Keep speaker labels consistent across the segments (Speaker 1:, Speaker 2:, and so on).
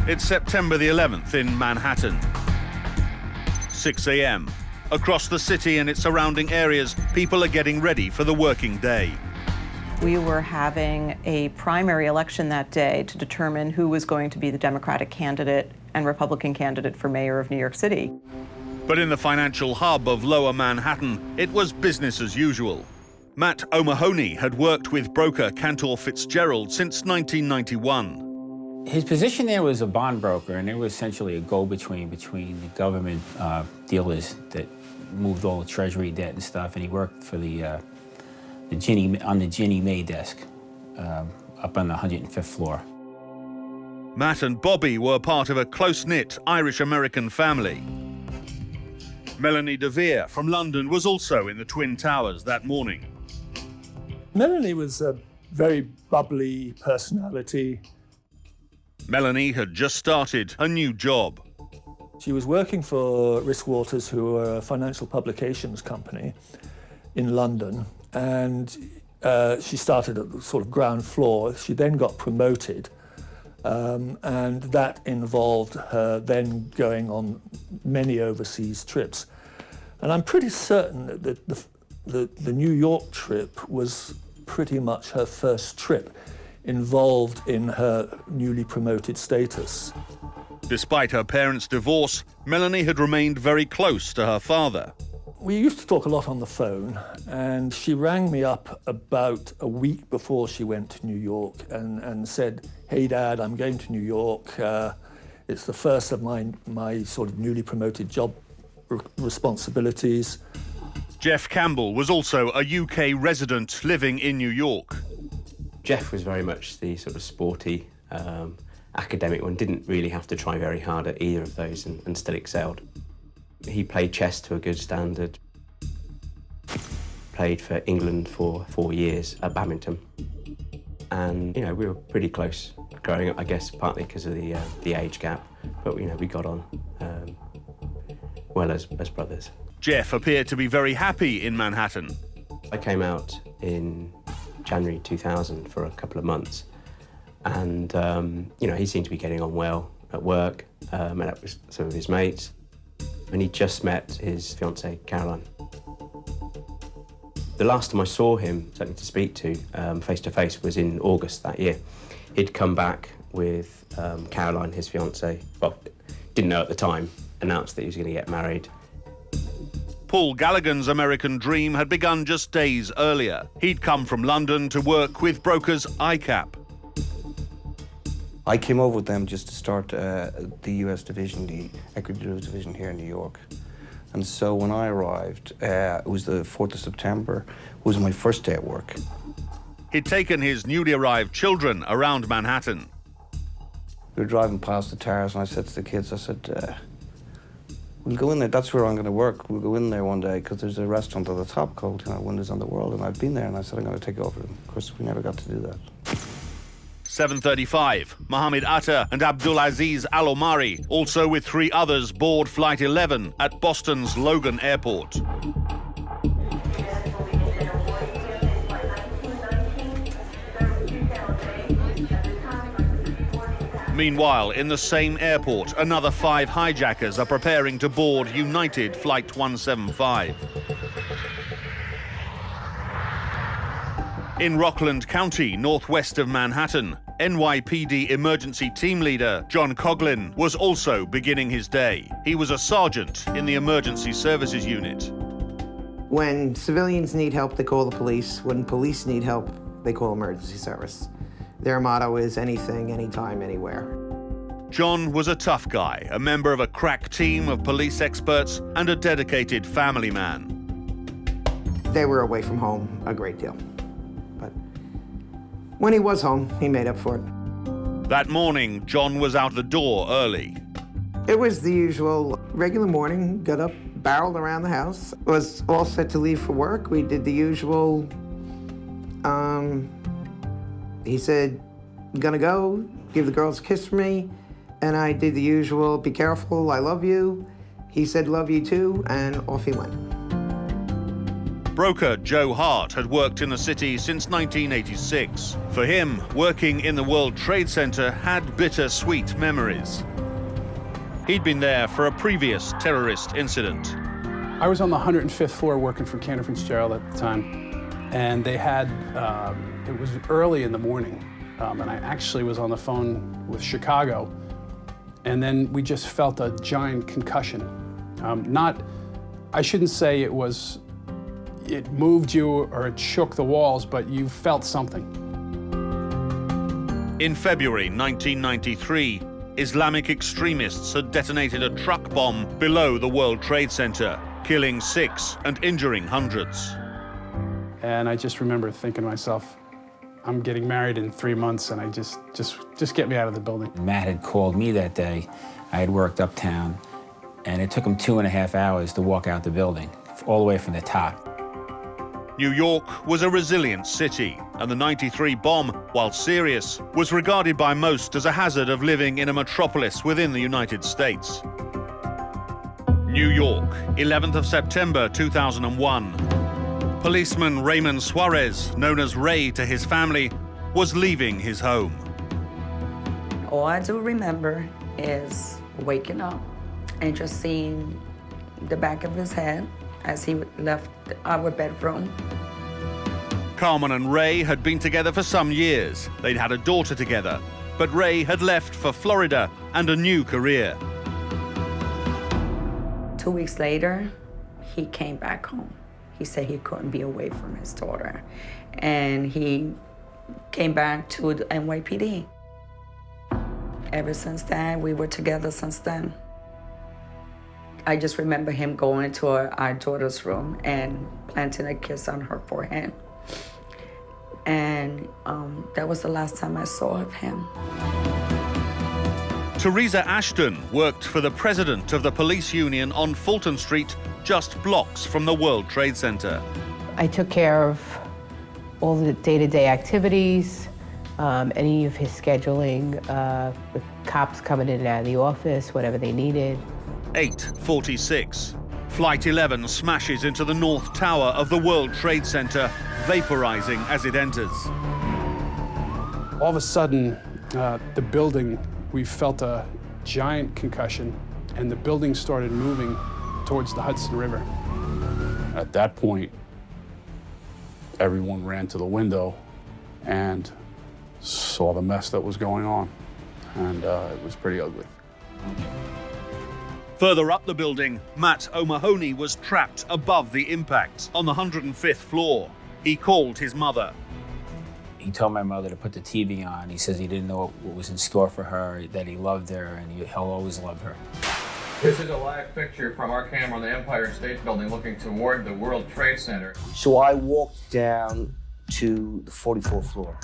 Speaker 1: It's September the 11th in Manhattan. 6 a.m. Across the city and its surrounding areas, people are getting ready for the working day.
Speaker 2: We were having a primary election that day to determine who was going to be the Democratic candidate and Republican candidate for mayor of New York City.
Speaker 1: But in the financial hub of Lower Manhattan, it was business as usual. Matt O'Mahony had worked with broker Cantor Fitzgerald since 1991.
Speaker 3: His position there was a bond broker, and it was essentially a go-between between the government dealers that moved all the Treasury debt and stuff, and he worked for the Ginnie Mae desk up on the 105th floor.
Speaker 1: Matt and Bobby were part of a close-knit Irish-American family. Melanie DeVere from London was also in the Twin Towers that morning.
Speaker 4: Melanie was a very bubbly personality.
Speaker 1: Melanie had just started a new job.
Speaker 4: She was working for Risk Waters, who are a financial publications company in London, and she started at the sort of ground floor. She then got promoted, and that involved her then going on many overseas trips. And I'm pretty certain that the New York trip was pretty much her first trip involved in her newly promoted status.
Speaker 1: Despite her parents' divorce, Melanie had remained very close to her father.
Speaker 4: We used to talk a lot on the phone, and she rang me up about a week before she went to New York and said, "Hey Dad, I'm going to New York. It's the first of my sort of newly promoted job responsibilities."
Speaker 1: Jeff Campbell was also a UK resident living in New York.
Speaker 5: Jeff was very much the sort of sporty, academic one, didn't really have to try very hard at either of those and still excelled. He played chess to a good standard, played for England for 4 years at badminton. And, you know, we were pretty close growing up, I guess, partly because of the age gap, but, you know, we got on well as brothers.
Speaker 1: Jeff appeared to be very happy in Manhattan.
Speaker 5: I came out in January 2000 for a couple of months, and you know, he seemed to be getting on well at work, met up with some of his mates, and he just met his fiancée Caroline. The last time I saw him, certainly to speak to face to face, was in August that year. He'd come back with Caroline, his fiancée, well, didn't know at the time, announced that he was going to get married.
Speaker 1: Paul Gallagher's American dream had begun just days earlier. He'd come from London to work with brokers ICAP.
Speaker 6: I came over with them just to start the US division, the equity derivatives division here in New York. And so when I arrived, it was the 4th of September, was my first day at work.
Speaker 1: He'd taken his newly arrived children around Manhattan.
Speaker 6: We were driving past the towers, and I said to the kids, I said, we'll go in there, that's where I'm going to work. We'll go in there one day, because there's a restaurant at the top called Wonders on the World, and I've been there, and I said I'm going to take over. And of course, we never got to do that.
Speaker 1: 7:35, Mohammed Atta and Abdulaziz Al Omari, also with 3 others, board Flight 11 at Boston's Logan Airport. Meanwhile, in the same airport, another 5 hijackers are preparing to board United Flight 175. In Rockland County, northwest of Manhattan, NYPD emergency team leader John Coughlin was also beginning his day. He was a sergeant in the emergency services unit.
Speaker 7: When civilians need help, they call the police. When police need help, they call emergency service. Their motto is anything, anytime, anywhere.
Speaker 1: John was a tough guy, a member of a crack team of police experts and a dedicated family man.
Speaker 7: They were away from home a great deal. But when he was home, he made up for it.
Speaker 1: That morning, John was out the door early.
Speaker 7: It was the usual regular morning, got up, barreled around the house, was all set to leave for work. We did the usual, he said, "I'm gonna go, give the girls a kiss for me." And I did the usual, "Be careful, I love you." He said, "Love you too," and off he went.
Speaker 1: Broker Joe Hart had worked in the city since 1986. For him, working in the World Trade Center had bittersweet memories. He'd been there for a previous terrorist incident.
Speaker 8: I was on the 105th floor working for Cantor Fitzgerald at the time, and they had, it was early in the morning, and I actually was on the phone with Chicago, and then we just felt a giant concussion. I shouldn't say it moved you or it shook the walls, but you felt something.
Speaker 1: In February 1993, Islamic extremists had detonated a truck bomb below the World Trade Center, killing 6 and injuring hundreds.
Speaker 8: And I just remember thinking to myself, I'm getting married in 3 months, and I just get me out of the building.
Speaker 3: Matt had called me that day. I had worked uptown, and it took him 2.5 hours to walk out the building, all the way from the top.
Speaker 1: New York was a resilient city, and the '93 bomb, while serious, was regarded by most as a hazard of living in a metropolis within the United States. New York, 11th of September 2001. Policeman Raymond Suarez, known as Ray to his family, was leaving his home.
Speaker 9: All I do remember is waking up and just seeing the back of his head as he left our bedroom.
Speaker 1: Carmen and Ray had been together for some years. They'd had a daughter together, but Ray had left for Florida and a new career.
Speaker 9: 2 weeks later, he came back home. He said he couldn't be away from his daughter. And he came back to the NYPD. Ever since then, we were together since then. I just remember him going to our daughter's room and planting a kiss on her forehead. And that was the last time I saw of him.
Speaker 1: Teresa Ashton worked for the president of the police union on Fulton Street, just blocks from the World Trade Center.
Speaker 10: I took care of all the day-to-day activities, any of his scheduling, the cops coming in and out of the office, whatever they needed.
Speaker 1: 8:46. Flight 11 smashes into the North Tower of the World Trade Center, vaporizing as it enters.
Speaker 8: All of a sudden, the building, we felt a giant concussion, and the building started moving towards the Hudson River. At that point, everyone ran to the window and saw the mess that was going on, and it was pretty ugly.
Speaker 1: Further up the building, Matt O'Mahony was trapped above the impact on the 105th floor. He called his mother.
Speaker 3: He told my mother to put the TV on. He says he didn't know what was in store for her, that he loved her, and he'll always love her.
Speaker 11: This is a live picture from our camera on the Empire State Building looking toward the World Trade Center.
Speaker 12: So I walked down to the 44th floor.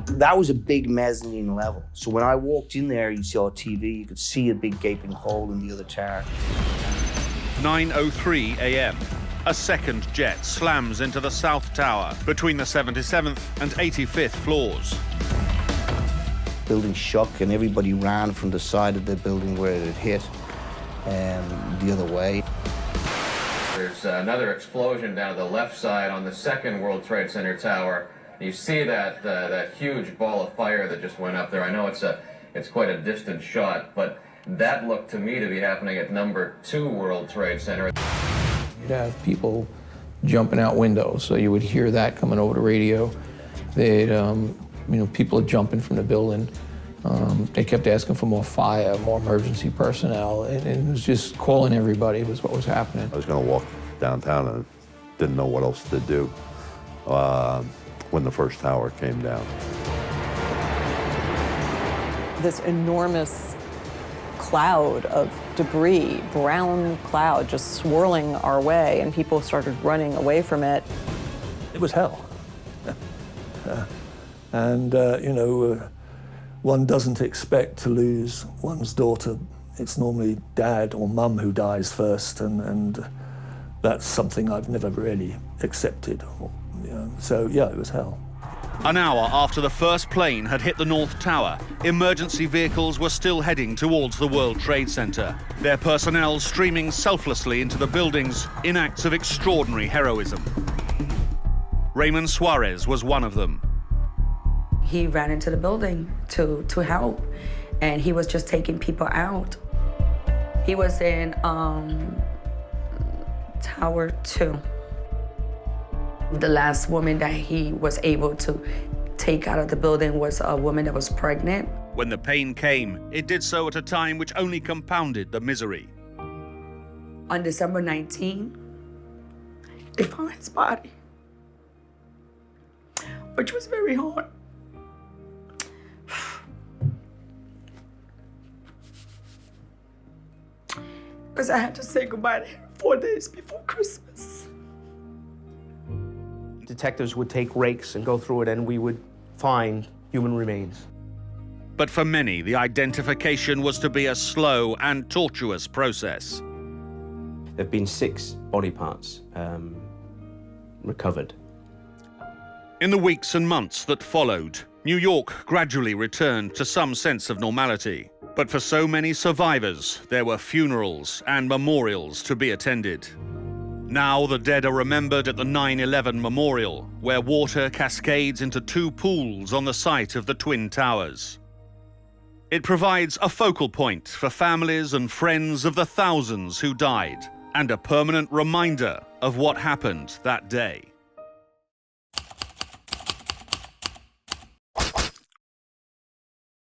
Speaker 12: That was a big mezzanine level. So when I walked in there, you saw a TV, you could see a big gaping hole in the other tower.
Speaker 1: 9:03 a.m. A second jet slams into the South Tower between the 77th and 85th floors.
Speaker 12: Building shook and everybody ran from the side of the building where it had hit the other way.
Speaker 11: There's another explosion down the left side on the second World Trade Center tower. You see that huge ball of fire that just went up there. I know it's quite a distant shot, but that looked to me to be happening at number 2 World Trade Center.
Speaker 13: You'd have people jumping out windows, so you would hear that coming over the radio. They'd, people are jumping from the building. They kept asking for more fire, more emergency personnel, and it was just calling everybody was what was happening.
Speaker 14: I was going to walk downtown and didn't know what else to do when the first tower came down.
Speaker 2: This enormous cloud of debris, brown cloud, just swirling our way, and people started running away from it.
Speaker 4: It was hell. And, one doesn't expect to lose one's daughter. It's normally dad or mum who dies first, and that's something I've never really accepted. So, yeah, it was hell.
Speaker 1: An hour after the first plane had hit the North Tower, emergency vehicles were still heading towards the World Trade Center, their personnel streaming selflessly into the buildings in acts of extraordinary heroism. Raymond Suarez was one of them.
Speaker 9: He ran into the building to help, and he was just taking people out. He was in Tower 2. The last woman that he was able to take out of the building was a woman that was pregnant.
Speaker 1: When the pain came, it did so at a time which only compounded the misery.
Speaker 9: On December 19, they found his body, which was very hard. Because I had to say goodbye to him 4 days before Christmas.
Speaker 6: Detectives would take rakes and go through it, and we would find human remains.
Speaker 1: But for many, the identification was to be a slow and tortuous process.
Speaker 5: There have been 6 body parts recovered.
Speaker 1: In the weeks and months that followed, New York gradually returned to some sense of normality. But for so many survivors, there were funerals and memorials to be attended. Now the dead are remembered at the 9/11 Memorial, where water cascades into 2 pools on the site of the Twin Towers. It provides a focal point for families and friends of the thousands who died, and a permanent reminder of what happened that day.